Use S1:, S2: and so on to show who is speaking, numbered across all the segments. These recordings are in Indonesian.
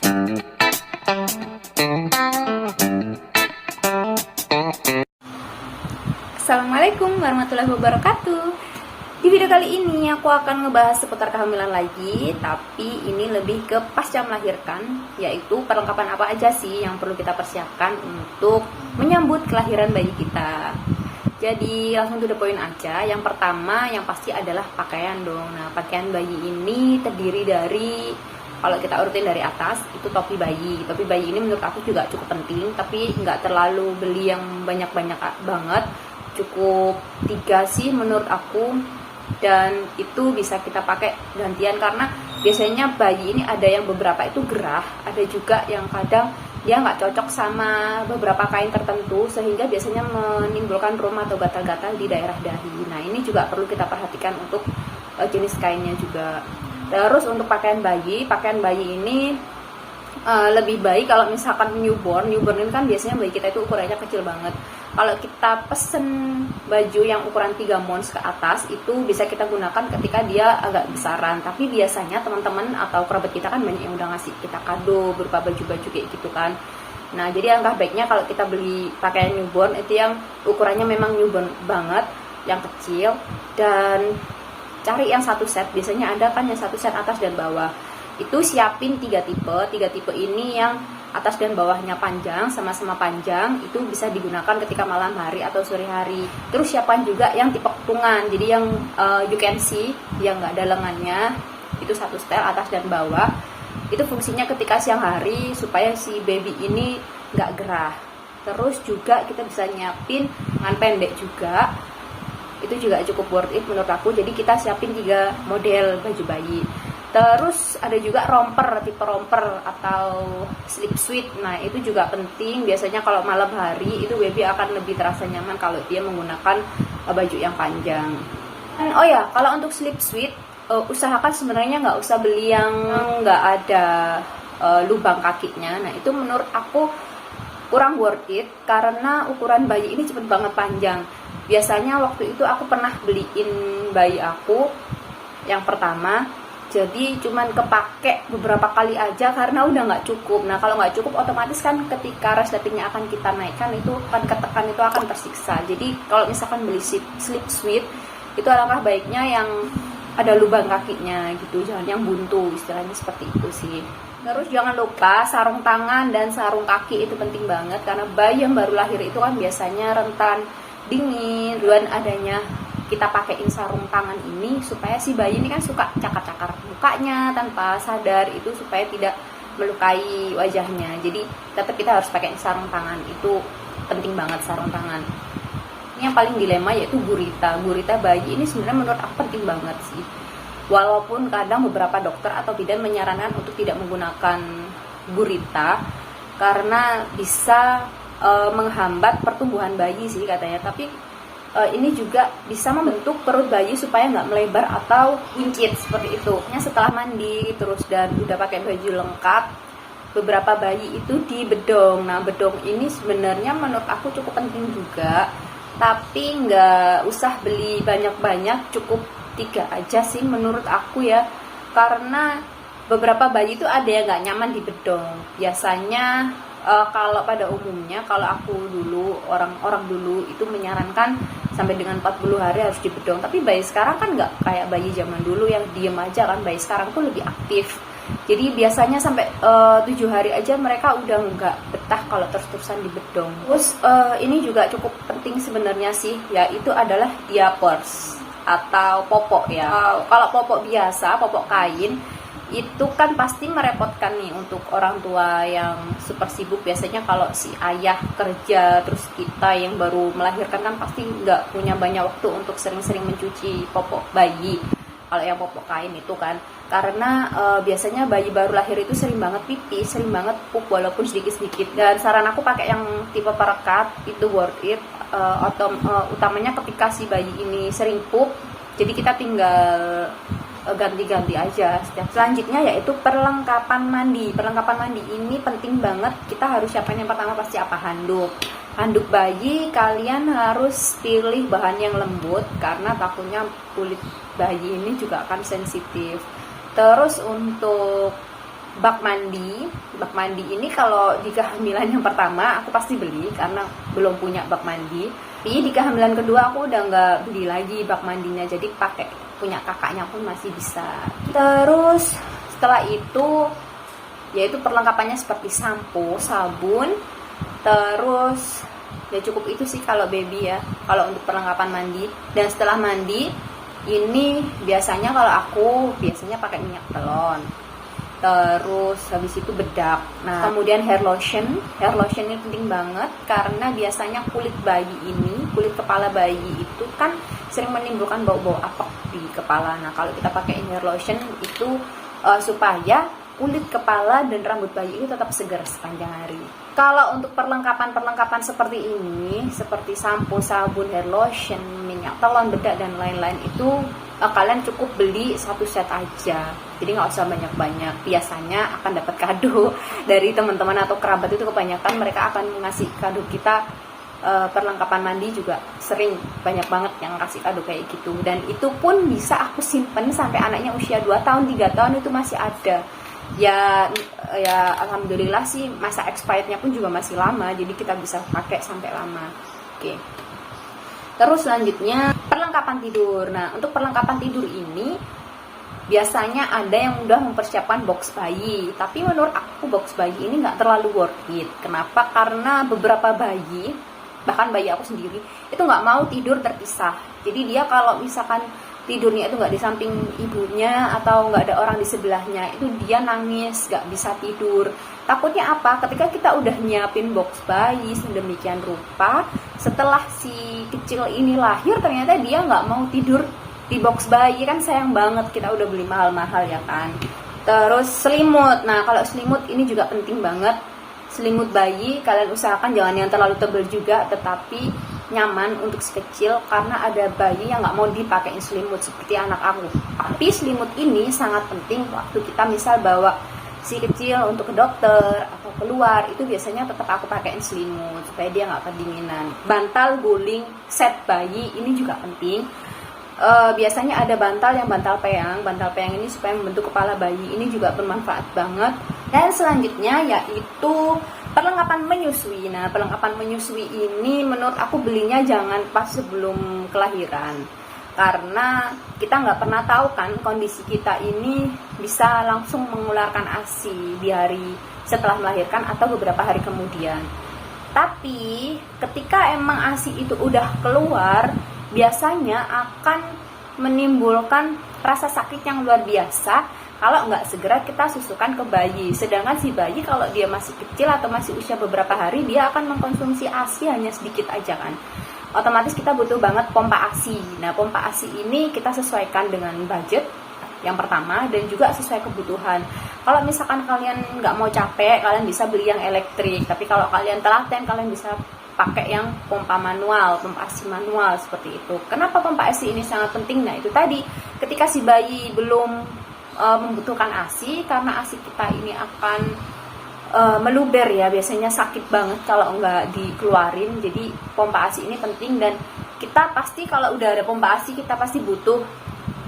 S1: Assalamualaikum warahmatullahi wabarakatuh. Di video kali ini aku akan ngebahas seputar kehamilan lagi, tapi ini lebih ke pasca melahirkan, yaitu perlengkapan apa aja sih yang perlu kita persiapkan untuk menyambut kelahiran bayi kita. Jadi langsung to the point aja. Yang pertama yang pasti adalah pakaian dong. Nah, pakaian bayi ini terdiri dari, kalau kita urutin dari atas, itu topi bayi. Topi bayi ini menurut aku juga cukup penting, tapi nggak terlalu beli yang banyak-banyak banget. Cukup 3 sih menurut aku, dan itu bisa kita pakai gantian karena biasanya bayi ini ada yang beberapa itu gerah, ada juga yang kadang dia nggak cocok sama beberapa kain tertentu sehingga biasanya menimbulkan rum atau gatal-gatal di daerah dahi. Nah, ini juga perlu kita perhatikan untuk jenis kainnya juga. Terus untuk pakaian bayi ini lebih baik kalau misalkan newborn ini kan biasanya bayi kita itu ukurannya kecil banget. Kalau kita pesen baju yang ukuran 3 mons ke atas, itu bisa kita gunakan ketika dia agak besaran. Tapi biasanya teman-teman atau kerabat kita kan banyak yang udah ngasih kita kado berupa baju-baju kayak gitu kan. Nah, jadi alangkah baiknya kalau kita beli pakaian newborn itu yang ukurannya memang newborn banget, yang kecil, dan cari yang satu set. Biasanya ada kan yang satu set atas dan bawah. Itu siapin 3 tipe ini yang atas dan bawahnya panjang, sama-sama panjang, itu bisa digunakan ketika malam hari atau sore hari. Terus siapin juga yang tipe ketungan, jadi yang you can see, yang nggak ada lengannya, itu satu setel atas dan bawah. Itu fungsinya ketika siang hari supaya si baby ini nggak gerah. Terus juga kita bisa nyiapin lengan pendek juga, itu juga cukup worth it menurut aku. Jadi kita siapin 3 model baju bayi. Terus ada juga romper, tipe romper atau slip suit. Nah, itu juga penting. Biasanya kalau malam hari itu baby akan lebih terasa nyaman kalau dia menggunakan baju yang panjang. Dan oh ya, kalau untuk slip suit, usahakan sebenarnya nggak usah beli yang nggak ada lubang kakinya. Nah, itu menurut aku kurang worth it karena ukuran bayi ini cepet banget panjang. Biasanya waktu itu aku pernah beliin bayi aku yang pertama, jadi cuman kepake beberapa kali aja karena udah nggak cukup. Nah, kalau nggak cukup otomatis kan ketika resletingnya akan kita naikkan itu akan ketekan, itu akan tersiksa. Jadi kalau misalkan beli slip suit itu alangkah baiknya yang ada lubang kakinya gitu, jangan yang buntu, istilahnya seperti itu sih. Terus jangan lupa sarung tangan dan sarung kaki, itu penting banget karena bayi yang baru lahir itu kan biasanya rentan dingin. Duluan adanya kita pakein sarung tangan ini supaya si bayi ini kan suka cakar-cakar mukanya tanpa sadar, itu supaya tidak melukai wajahnya. Jadi tetap kita harus pakai sarung tangan, itu penting banget sarung tangan. Ini yang paling dilema yaitu gurita bayi ini sebenarnya menurut aku penting banget sih. Walaupun kadang beberapa dokter atau bidan menyarankan untuk tidak menggunakan gurita karena bisa menghambat pertumbuhan bayi sih katanya. Tapi ini juga bisa membentuk perut bayi supaya nggak melebar atau buncit seperti itu. Setelah mandi terus dan udah pakai baju lengkap, beberapa bayi itu dibedong. Nah, bedong ini sebenarnya menurut aku cukup penting juga, tapi nggak usah beli banyak-banyak, cukup 3 aja sih menurut aku ya. Karena beberapa bayi itu ada yang nggak nyaman di bedong. Biasanya kalau pada umumnya, kalau aku dulu, orang dulu itu menyarankan sampai dengan 40 hari harus dibedong. Tapi bayi sekarang kan nggak kayak bayi zaman dulu yang diem aja kan. Bayi sekarang tuh lebih aktif. Jadi biasanya sampai 7 hari aja mereka udah nggak betah kalau terus-terusan dibedong. Terus ini juga cukup penting sebenarnya sih, yaitu adalah diapers atau popok ya. Kalau popok biasa, popok kain, itu kan pasti merepotkan nih untuk orang tua yang super sibuk. Biasanya kalau si ayah kerja, terus kita yang baru melahirkan kan pasti nggak punya banyak waktu untuk sering-sering mencuci popok bayi. Kalau yang popok kain itu kan, karena biasanya bayi baru lahir itu sering banget pipis, sering banget pup walaupun sedikit-sedikit. Dan saran aku pakai yang tipe perekat, itu worth it. Utamanya ketika si bayi ini sering pup, jadi kita tinggal ganti-ganti aja. Selanjutnya yaitu perlengkapan mandi. Perlengkapan mandi ini penting banget. Kita harus siapin yang pertama pasti apa? Handuk bayi. Kalian harus pilih bahan yang lembut karena takutnya kulit bayi ini juga akan sensitif. Terus untuk bak mandi. Bak mandi ini kalau di kehamilan yang pertama aku pasti beli karena belum punya bak mandi. Tapi di kehamilan kedua aku udah nggak beli lagi bak mandinya, jadi pakai punya kakaknya pun masih bisa. Terus setelah itu yaitu perlengkapannya seperti sampo, sabun, terus ya cukup itu sih kalau baby ya, kalau untuk perlengkapan mandi. Dan setelah mandi ini biasanya kalau aku biasanya pakai minyak telon, terus habis itu bedak. Nah kemudian hair lotion ini penting banget karena biasanya kulit kepala bayi itu kan sering menimbulkan bau-bau apek di kepala. Nah kalau kita pakai hair lotion itu supaya kulit kepala dan rambut bayi itu tetap segar sepanjang hari. Kalau untuk perlengkapan seperti ini, seperti sampo, sabun, hair lotion, minyak telon, bedak, dan lain-lain itu kalian cukup beli satu set aja. Jadi nggak usah banyak-banyak. Biasanya akan dapat kado dari teman-teman atau kerabat, itu kebanyakan mereka akan ngasih kado kita perlengkapan mandi juga sering banyak banget yang kasih kado kayak gitu. Dan itu pun bisa aku simpen sampai anaknya usia 2 tahun, 3 tahun itu masih ada. Ya alhamdulillah sih masa expirednya pun juga masih lama, jadi kita bisa pakai sampai lama. Oke. Terus selanjutnya perlengkapan tidur. Nah untuk perlengkapan tidur ini biasanya ada yang udah mempersiapkan box bayi, tapi menurut aku box bayi ini nggak terlalu worth it. Kenapa? Karena beberapa bayi, bahkan bayi aku sendiri itu nggak mau tidur terpisah. Jadi dia kalau misalkan tidurnya itu nggak di samping ibunya atau nggak ada orang di sebelahnya, itu dia nangis, nggak bisa tidur. Takutnya apa? Ketika kita udah nyiapin box bayi sedemikian rupa, setelah si kecil ini lahir ternyata dia nggak mau tidur di box bayi, kan sayang banget, kita udah beli mahal-mahal ya kan. Terus selimut. Nah kalau selimut ini juga penting banget. Selimut bayi kalian usahakan jangan yang terlalu tebal juga, tetapi nyaman untuk si kecil, karena ada bayi yang nggak mau dipakein selimut seperti anak aku. Tapi selimut ini sangat penting waktu kita misal bawa si kecil untuk ke dokter atau keluar, itu biasanya tetap aku pakein selimut supaya dia nggak kedinginan. Bantal guling set bayi ini juga penting. Biasanya ada bantal peyang ini supaya membentuk kepala bayi, ini juga bermanfaat banget. Dan selanjutnya yaitu perlengkapan menyusui. Nah perlengkapan menyusui ini menurut aku belinya jangan pas sebelum kelahiran, karena kita nggak pernah tahu kan kondisi kita ini bisa langsung mengeluarkan ASI di hari setelah melahirkan atau beberapa hari kemudian. Tapi ketika emang ASI itu udah keluar, biasanya akan menimbulkan rasa sakit yang luar biasa kalau nggak segera kita susukan ke bayi. Sedangkan si bayi kalau dia masih kecil atau masih usia beberapa hari, dia akan mengkonsumsi ASI hanya sedikit aja kan. Otomatis kita butuh banget pompa ASI. Nah pompa ASI ini kita sesuaikan dengan budget yang pertama dan juga sesuai kebutuhan. Kalau misalkan kalian nggak mau capek, kalian bisa beli yang elektrik. Tapi kalau kalian telaten, kalian bisa pakai yang pompa manual, pompa ASI manual seperti itu. Kenapa pompa ASI ini sangat penting? Nah itu tadi, ketika si bayi belum membutuhkan ASI, karena ASI kita ini akan meluber ya, biasanya sakit banget kalau nggak dikeluarin. Jadi pompa ASI ini penting, dan kita pasti kalau udah ada pompa ASI kita pasti butuh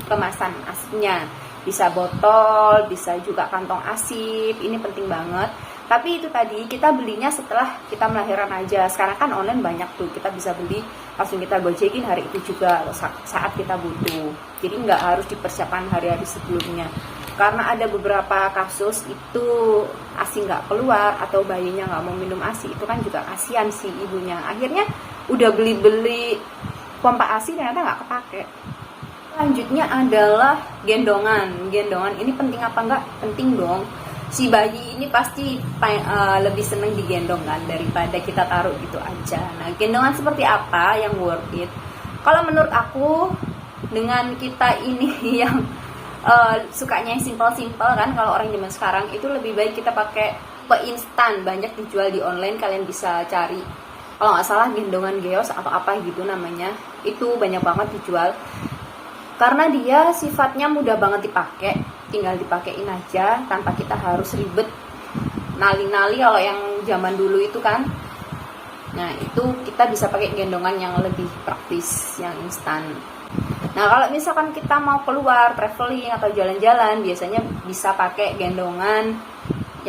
S1: kemasan ASI-nya, bisa botol, bisa juga kantong ASI, ini penting banget. Tapi itu tadi kita belinya setelah kita melahirkan aja. Sekarang kan online banyak tuh, kita bisa beli langsung kita gojekin hari itu juga saat kita butuh. Jadi nggak harus dipersiapkan hari-hari sebelumnya. Karena ada beberapa kasus itu ASI nggak keluar atau bayinya nggak mau minum ASI, itu kan juga kasihan si ibunya. Akhirnya udah beli pompa ASI ternyata nggak kepake. Selanjutnya adalah gendongan. Gendongan ini penting apa enggak? Penting dong. Si bayi ini pasti lebih seneng digendong kan daripada kita taruh gitu aja. Nah gendongan seperti apa yang worth it? Kalau menurut aku, dengan kita ini yang sukanya yang simple-simple kan, kalau orang zaman sekarang itu lebih baik kita pakai instan. Banyak dijual di online, kalian bisa cari. Kalau nggak salah gendongan geos atau apa gitu namanya, itu banyak banget dijual. Karena dia sifatnya mudah banget dipakai, tinggal dipakein aja tanpa kita harus ribet nali-nali kalau yang zaman dulu itu kan. Nah itu kita bisa pakai gendongan yang lebih praktis, yang instan. Nah kalau misalkan kita mau keluar traveling atau jalan-jalan, biasanya bisa pakai gendongan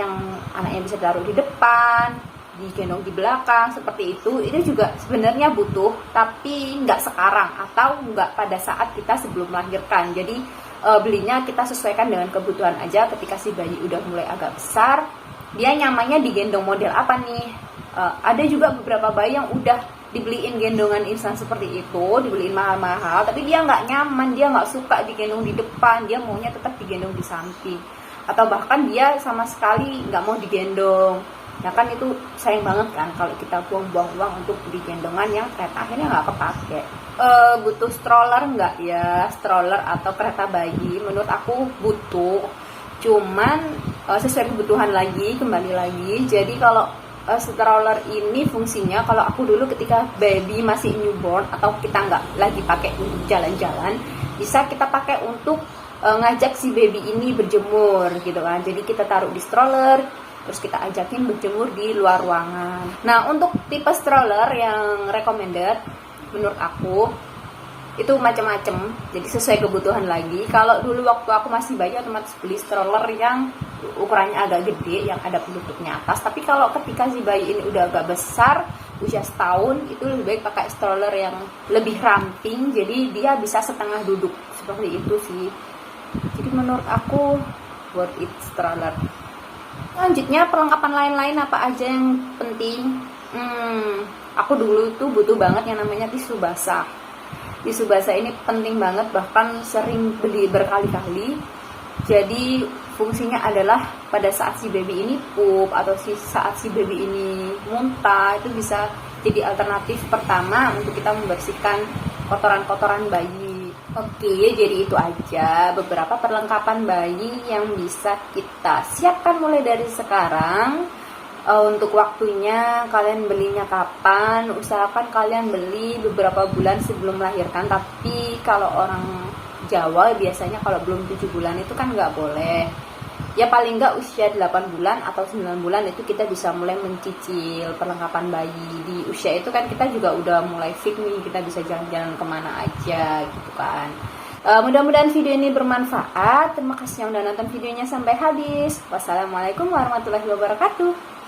S1: yang anaknya bisa taruh di depan, digendong di belakang seperti itu juga sebenarnya butuh, tapi nggak sekarang atau nggak pada saat kita sebelum melahirkan. Jadi belinya kita sesuaikan dengan kebutuhan aja. Ketika si bayi udah mulai agak besar, dia nyamannya digendong model apa nih. Ada juga beberapa bayi yang udah dibeliin gendongan instan seperti itu, dibeliin mahal-mahal, tapi dia nggak nyaman, dia nggak suka digendong di depan, dia maunya tetap digendong di samping, atau bahkan dia sama sekali nggak mau digendong. Nah kan itu sayang banget kan kalau kita buang-buang uang untuk beli gendongan yang ternyata akhirnya nggak kepake. Butuh stroller nggak ya? Stroller atau kereta bayi? Menurut aku butuh, cuman sesuai kebutuhan lagi, kembali lagi. Jadi kalau stroller ini fungsinya, kalau aku dulu ketika baby masih newborn atau kita nggak lagi pakai untuk jalan-jalan, bisa kita pakai untuk ngajak si baby ini berjemur gitu kan. Jadi kita taruh di stroller, terus kita ajakin berjemur di luar ruangan. Nah untuk tipe stroller yang recommended menurut aku itu macam-macam, jadi sesuai kebutuhan lagi. Kalau dulu waktu aku masih bayi otomatis beli stroller yang ukurannya agak gede, yang ada penutupnya atas. Tapi kalau ketika si bayi ini udah agak besar, usia setahun, itu lebih baik pakai stroller yang lebih ramping, jadi dia bisa setengah duduk seperti itu sih. Jadi menurut aku worth it stroller. Selanjutnya perlengkapan lain-lain apa aja yang penting? Aku dulu tuh butuh banget yang namanya tisu basah. Tisu basah ini penting banget, bahkan sering beli berkali-kali. Jadi fungsinya adalah pada saat si baby ini pup atau saat si baby ini muntah, itu bisa jadi alternatif pertama untuk kita membersihkan kotoran-kotoran bayi. Oke, jadi itu aja beberapa perlengkapan bayi yang bisa kita siapkan mulai dari sekarang. Untuk waktunya kalian belinya kapan, usahakan kalian beli beberapa bulan sebelum melahirkan. Tapi kalau orang Jawa biasanya kalau belum 7 bulan itu kan nggak boleh. Ya paling nggak usia 8 bulan atau 9 bulan itu kita bisa mulai mencicil perlengkapan bayi. Di usia itu kan kita juga udah mulai fit nih, kita bisa jalan-jalan kemana aja gitu kan. Mudah-mudahan video ini bermanfaat. Terima kasih yang udah nonton videonya sampai habis. Wassalamualaikum warahmatullahi wabarakatuh.